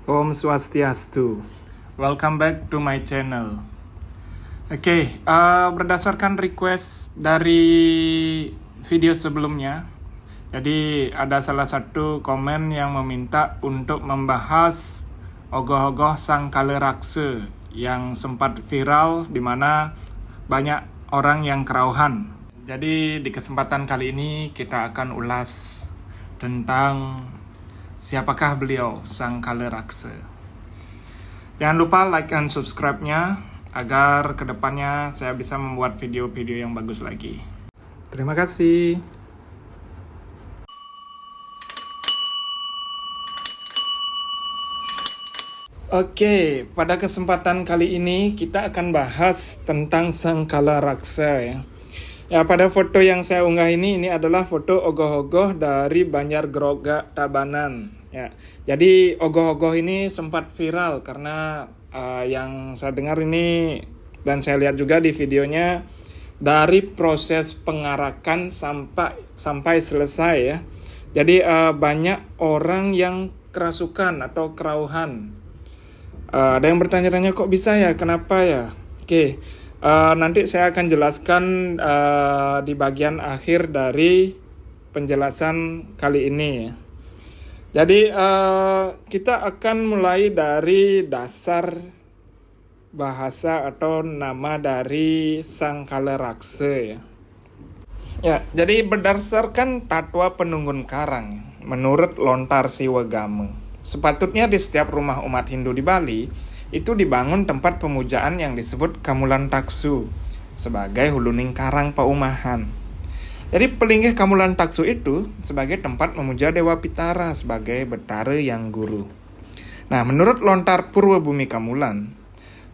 Om Swastiastu. Welcome back to my channel. Berdasarkan request dari video sebelumnya, jadi ada salah satu komen yang meminta untuk membahas ogoh-ogoh sang kala raksa yang sempat viral di mana banyak orang yang kerauhan. Jadi di kesempatan kali ini kita akan ulas tentang siapakah beliau, sang kala raksa. Jangan lupa like and subscribe-nya agar kedepannya saya bisa membuat video-video yang bagus lagi. Terima kasih. Pada kesempatan kali ini kita akan bahas tentang sang kala raksa ya. Ya, pada foto yang saya unggah ini adalah foto ogoh-ogoh dari Banjar Groga Tabanan. Ya, jadi ogoh-ogoh ini sempat viral karena yang saya dengar ini dan saya lihat juga di videonya dari proses pengarakan sampai selesai ya. Jadi banyak orang yang kerasukan atau kerauhan. Ada yang bertanya-tanya kok bisa ya, kenapa ya? Nanti saya akan jelaskan di bagian akhir dari penjelasan kali ini ya. Jadi kita akan mulai dari dasar bahasa atau nama dari sang kala raksa ya. Ya, jadi berdasarkan Tatwa Penunggun Karang menurut Lontar Siwagama, sepatutnya di setiap rumah umat Hindu di Bali itu dibangun tempat pemujaan yang disebut Kamulan Taksu sebagai huluning karang paumahan. Jadi pelinggih Kamulan Taksu itu sebagai tempat memuja Dewa Pitara sebagai Betara yang guru. Nah, menurut Lontar Purwa Bumi Kamulan,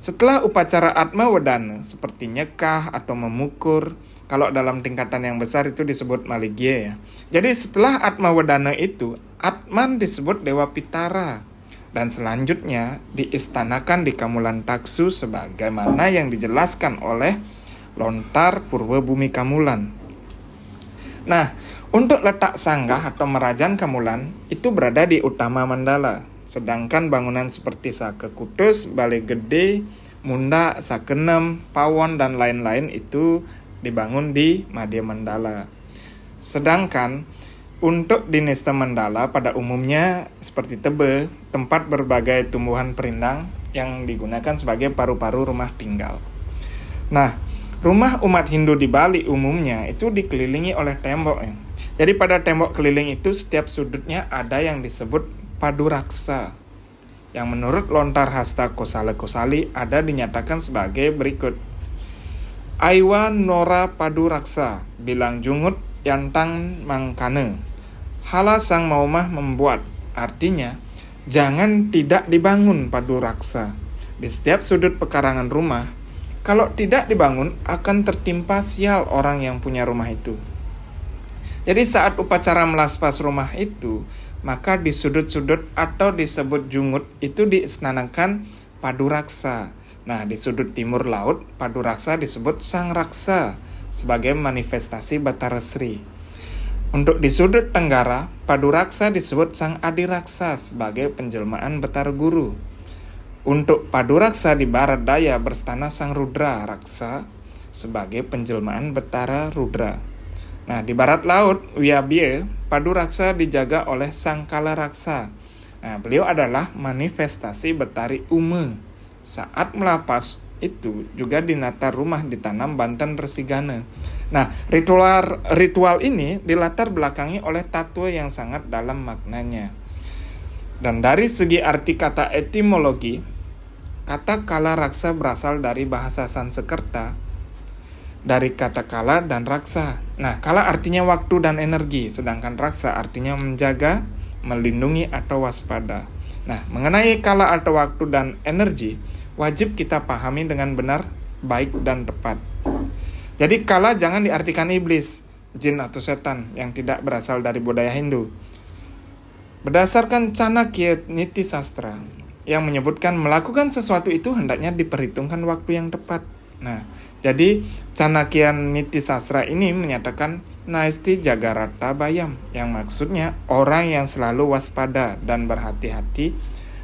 setelah upacara Atma Wedana seperti nyekah atau memukur, kalau dalam tingkatan yang besar itu disebut maligye ya. Jadi setelah Atma Wedana itu, Atman disebut Dewa Pitara. Dan selanjutnya diistanakan di Kamulan Taksu sebagaimana yang dijelaskan oleh Lontar Purwa Bumi Kamulan. Nah, untuk letak sanggah atau merajan Kamulan itu berada di utama mandala. Sedangkan bangunan seperti Saka Kutus, Balai Gede, Munda, Sakenem, Pawon, dan lain-lain itu dibangun di Madya Mandala. Sedangkan untuk di Nesta Mandala pada umumnya seperti tebe, tempat berbagai tumbuhan perindang yang digunakan sebagai paru-paru rumah tinggal. Nah, rumah umat Hindu di Bali umumnya itu dikelilingi oleh tembok ya. Jadi pada tembok keliling itu setiap sudutnya ada yang disebut padu raksa. Yang menurut Lontar Hasta Kosala Kosali ada dinyatakan sebagai berikut. Aiwa Nora Padu Raksa, bilang jungut yantang mangkane. Hala sang maumah membuat, artinya jangan tidak dibangun padu raksa. Di setiap sudut pekarangan rumah, kalau tidak dibangun akan tertimpa sial orang yang punya rumah itu. Jadi saat upacara melaspas rumah itu, maka di sudut-sudut atau disebut jungut itu diistanakan padu raksa. Nah, di sudut timur laut, padu raksa disebut sang raksa sebagai manifestasi Batara Sri. Untuk di sudut tenggara, padu raksa disebut sang adi raksa sebagai penjelmaan Betara Guru. Untuk padu raksa di barat daya berstana sang Rudra raksa sebagai penjelmaan Betara Rudra. Nah, di barat laut, Wiyabye, padu raksa dijaga oleh sang kala raksa. Nah, beliau adalah manifestasi Betari Ume. Saat melapas itu juga dinata rumah ditanam Banten Resigana. Nah, ritual ini dilatar belakangi oleh tatwa yang sangat dalam maknanya. Dan dari segi arti kata etimologi, kata kala raksa berasal dari bahasa Sanskerta, dari kata kala dan raksa. Nah, kala artinya waktu dan energi, sedangkan raksa artinya menjaga, melindungi atau waspada. Nah, mengenai kala atau waktu dan energi, wajib kita pahami dengan benar, baik dan tepat. Jadi kala jangan diartikan iblis, jin atau setan yang tidak berasal dari budaya Hindu. Berdasarkan Chanakya Niti Sastra yang menyebutkan melakukan sesuatu itu hendaknya diperhitungkan waktu yang tepat. Nah, jadi Chanakya Niti Sastra ini menyatakan Naisti Jagarata Bayam, yang maksudnya orang yang selalu waspada dan berhati-hati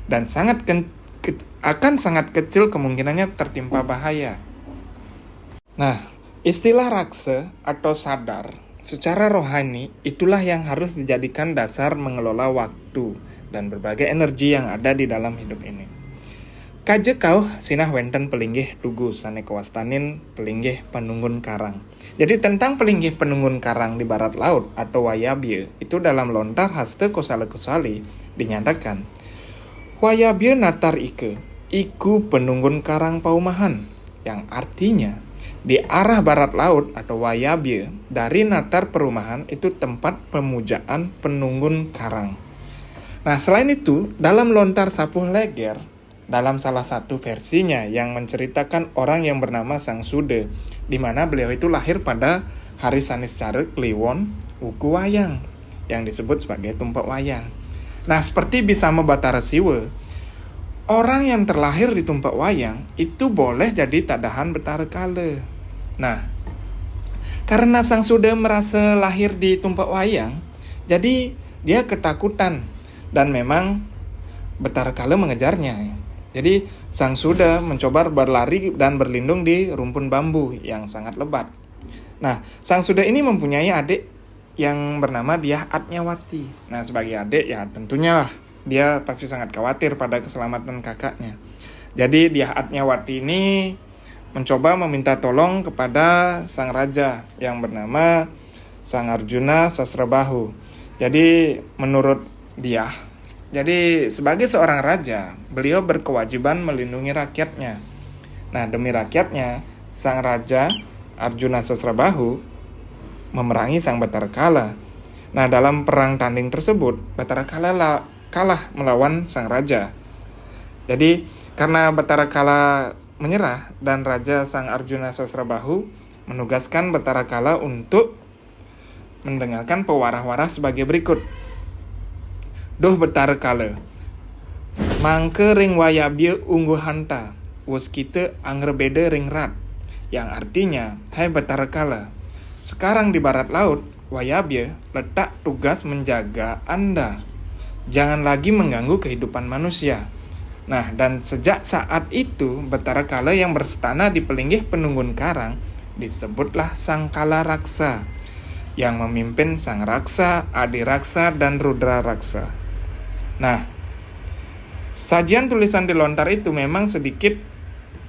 dan akan sangat kecil kemungkinannya tertimpa bahaya. Nah, istilah raksa atau sadar secara rohani itulah yang harus dijadikan dasar mengelola waktu dan berbagai energi yang ada di dalam hidup ini. Kaje kau sinah wenten pelinggih tugu sane kawastanin pelinggih penunggun karang. Jadi tentang pelinggih penunggun karang di barat laut atau wayabye itu dalam lontar haste kosale-kosali dinyatakan wayabye natar iku penunggun karang paumahan, yang artinya di arah barat laut atau wayabye dari natar perumahan itu tempat pemujaan penunggun karang. Nah, selain itu dalam lontar sapuh leger, dalam salah satu versinya yang menceritakan orang yang bernama Sang Sude, di mana beliau itu lahir pada hari Sanis Carek Kliwon Uku Wayang, yang disebut sebagai tumpak wayang. Nah, seperti Bisama Batara Siwa, orang yang terlahir di tumpak wayang itu boleh jadi tadahan Betara Kala. Nah, karena Sang Sude merasa lahir di tumpak wayang, jadi dia ketakutan dan memang Betara Kala mengejarnya. Jadi Sang Suda mencoba berlari dan berlindung di rumpun bambu yang sangat lebat. Nah, Sang Suda ini mempunyai adik yang bernama Dyah Atnyawati. Nah, sebagai adik ya tentunya lah dia pasti sangat khawatir pada keselamatan kakaknya. Jadi Dyah Atnyawati ini mencoba meminta tolong kepada sang raja yang bernama Sang Arjuna Sasrabahu. Jadi menurut Dyah, jadi sebagai seorang raja, beliau berkewajiban melindungi rakyatnya. Nah, demi rakyatnya, sang raja Arjuna Sasrabahu memerangi sang Batara Kala. Nah, dalam perang tanding tersebut, Batara Kala kalah melawan sang raja. Jadi, karena Batara Kala menyerah dan raja sang Arjuna Sasrabahu menugaskan Batara Kala untuk mendengarkan pewarah-warah sebagai berikut. Doh Betara Kala, mangke ring wayabye ungguh hanta, wus kita angrebede ring rat. Yang artinya, hai Betara Kala, sekarang di barat laut, wayabye letak tugas menjaga Anda. Jangan lagi mengganggu kehidupan manusia. Nah, dan sejak saat itu, Betara Kala yang berstana di pelinggih penunggun karang disebutlah Sang Kala Raksa, yang memimpin Sang Raksa, Adi Raksa, dan Rudra Raksa. Nah, sajian tulisan di lontar itu memang sedikit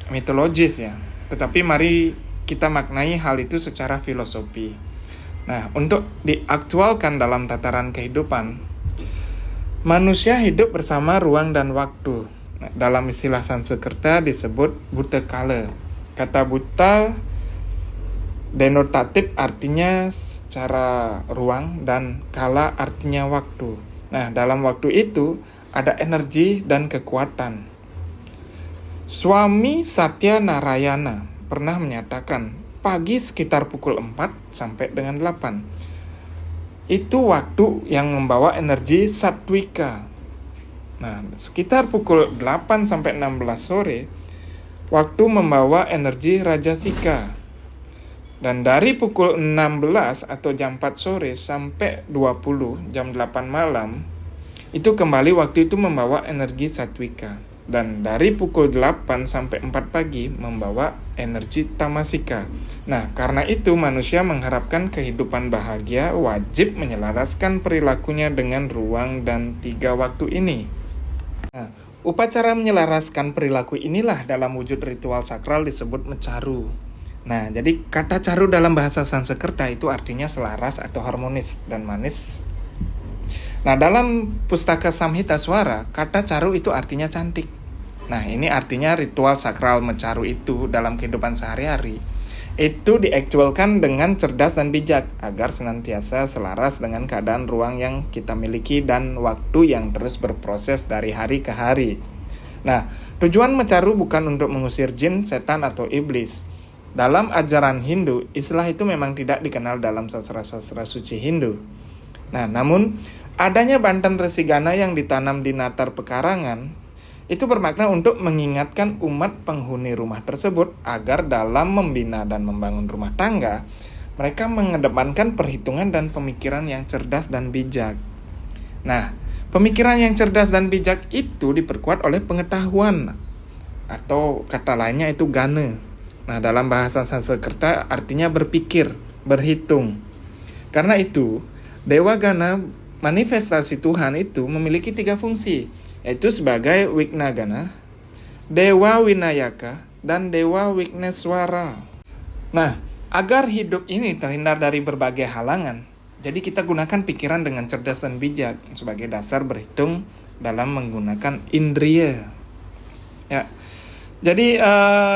mitologis ya, tetapi mari kita maknai hal itu secara filosofi. Nah, untuk diaktualkan dalam tataran kehidupan, manusia hidup bersama ruang dan waktu. Nah, dalam istilah Sanskerta disebut buta kala. Kata buta denotatif artinya secara ruang dan kala artinya waktu. Nah, dalam waktu itu ada energi dan kekuatan. Swami Satya Narayana pernah menyatakan pagi sekitar pukul 4 sampai dengan 8. Itu waktu yang membawa energi Satwika. Nah, sekitar pukul 8 sampai 16 sore, waktu membawa energi Rajasika. Dan dari pukul 16 atau jam 4 sore sampai 20 jam 8 malam, itu kembali waktu itu membawa energi Satwika. Dan dari pukul 8 sampai 4 pagi membawa energi Tamasika. Nah, karena itu manusia mengharapkan kehidupan bahagia wajib menyelaraskan perilakunya dengan ruang dan 3 waktu ini. Nah, upacara menyelaraskan perilaku inilah dalam wujud ritual sakral disebut mecaru. Nah, jadi kata caru dalam bahasa Sanskerta itu artinya selaras atau harmonis dan manis. Nah, dalam Pustaka Samhita Swara, kata caru itu artinya cantik. Nah, ini artinya ritual sakral mecaru itu dalam kehidupan sehari-hari itu diaktualkan dengan cerdas dan bijak agar senantiasa selaras dengan keadaan ruang yang kita miliki dan waktu yang terus berproses dari hari ke hari. Nah, tujuan mecaru bukan untuk mengusir jin, setan, atau iblis. Dalam ajaran Hindu, istilah itu memang tidak dikenal dalam sastra-sastra suci Hindu. Nah, namun adanya banten resigana yang ditanam di natar pekarangan itu bermakna untuk mengingatkan umat penghuni rumah tersebut agar dalam membina dan membangun rumah tangga, mereka mengedepankan perhitungan dan pemikiran yang cerdas dan bijak. Nah, Pemikiran yang cerdas dan bijak itu diperkuat oleh pengetahuan, atau kata lainnya itu gana. Nah, dalam bahasa Sanskerta artinya berpikir, berhitung. Karena itu, Dewa Gana, manifestasi Tuhan itu memiliki 3 fungsi, yaitu sebagai Wignagana, Dewa Winayaka, dan Dewa Wigneswara. Nah, agar hidup ini terhindar dari berbagai halangan, jadi kita gunakan pikiran dengan cerdas dan bijak sebagai dasar berhitung dalam menggunakan indriya. Ya, jadi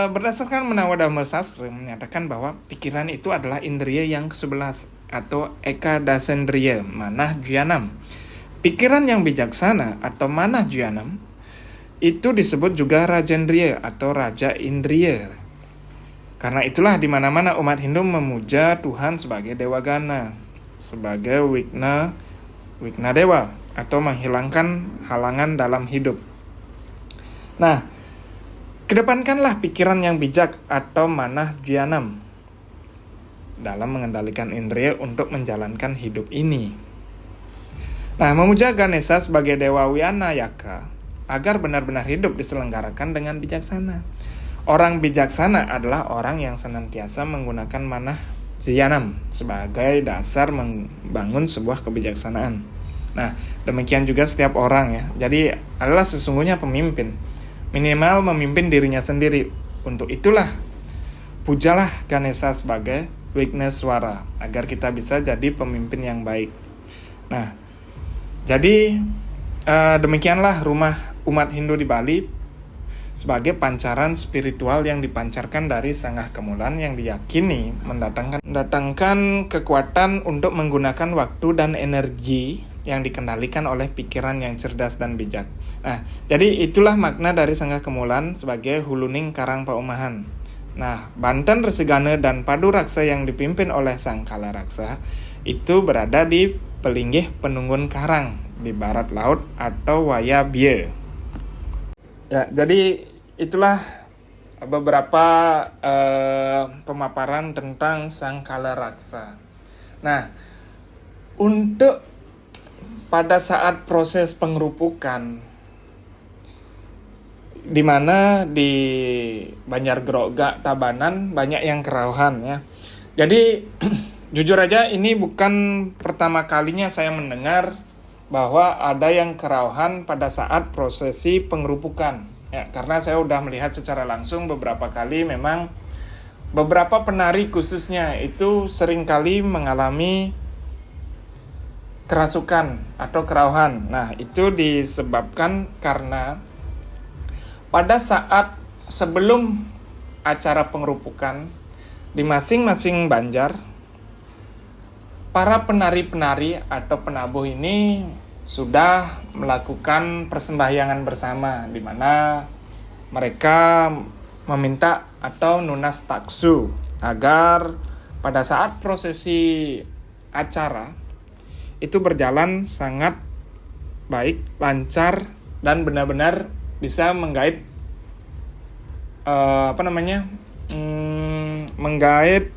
berdasarkan Menawadharma Sastra menyatakan bahwa pikiran itu adalah indriya yang ke-11 atau Eka Dasendriya, Manah Jyanam. Pikiran yang bijaksana atau Manah Jyanam itu disebut juga Rajendriya atau Raja Indriya. Karena itulah di mana-mana umat Hindu memuja Tuhan sebagai Dewa Gana, sebagai Wigna Dewa, atau menghilangkan halangan dalam hidup. Nah, kedepankanlah pikiran yang bijak atau Manah Jyanam dalam mengendalikan indriya untuk menjalankan hidup ini. Nah, memuja Ganesha sebagai Dewa Winayaka agar benar-benar hidup diselenggarakan dengan bijaksana. Orang bijaksana adalah orang yang senantiasa menggunakan Manah Jyanam sebagai dasar membangun sebuah kebijaksanaan. Nah, demikian juga setiap orang ya. Jadi adalah sesungguhnya pemimpin. Minimal memimpin dirinya sendiri. Untuk itulah pujalah Ganesha sebagai Wigneswara agar kita bisa jadi pemimpin yang baik. Nah, jadi demikianlah rumah umat Hindu di Bali sebagai pancaran spiritual yang dipancarkan dari Sangah Kemulan yang diyakini mendatangkan kekuatan untuk menggunakan waktu dan energi yang dikendalikan oleh pikiran yang cerdas dan bijak. Nah, jadi itulah makna dari Sangah Kemulan sebagai huluning karang paumahan. Nah, Banten Resegana dan Padu Raksa yang dipimpin oleh Sang Kala Raksa itu berada di Pelinggih Penunggun Karang di barat laut atau Wayabye. Ya, jadi itulah beberapa pemaparan tentang Sang Kala Raksa. Nah, untuk pada saat proses pengerupukan, di mana di Banjar Groga Tabanan banyak yang kerauhan ya. Jadi jujur aja ini bukan pertama kalinya saya mendengar bahwa ada yang kerauhan pada saat prosesi pengerupukan. Ya, karena saya udah melihat secara langsung beberapa kali memang beberapa penari khususnya itu seringkali mengalami kerasukan atau kerauhan. Nah, itu disebabkan karena pada saat sebelum acara pengerupukan di masing-masing Banjar, para penari-penari atau penabuh ini sudah melakukan persembahyangan bersama, di mana mereka meminta atau nunas taksu agar pada saat prosesi acara itu berjalan sangat baik, lancar, dan benar-benar bisa menggait menggait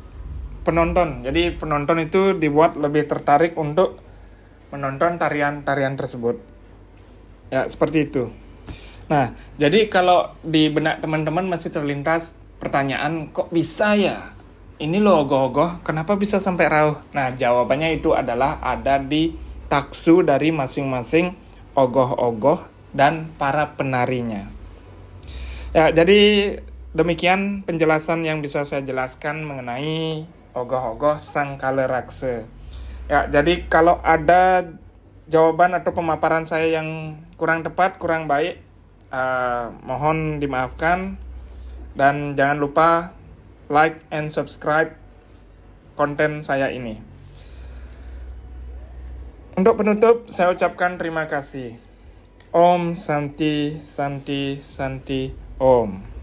penonton. Jadi penonton itu dibuat lebih tertarik untuk menonton tarian-tarian tersebut. Ya, seperti itu. Nah, jadi kalau di benak teman-teman masih terlintas pertanyaan, kok bisa ya? Ini loh ogoh-ogoh, kenapa bisa sampai rauh? Nah, jawabannya itu adalah ada di taksu dari masing-masing ogoh-ogoh dan para penarinya. Ya, jadi demikian penjelasan yang bisa saya jelaskan mengenai ogoh-ogoh Sang Kala Raksa. Ya, jadi kalau ada jawaban atau pemaparan saya yang kurang tepat, kurang baik, mohon dimaafkan. Dan jangan lupa like and subscribe konten saya ini. Untuk penutup, saya ucapkan terima kasih. Om Santi Santi Santi Om.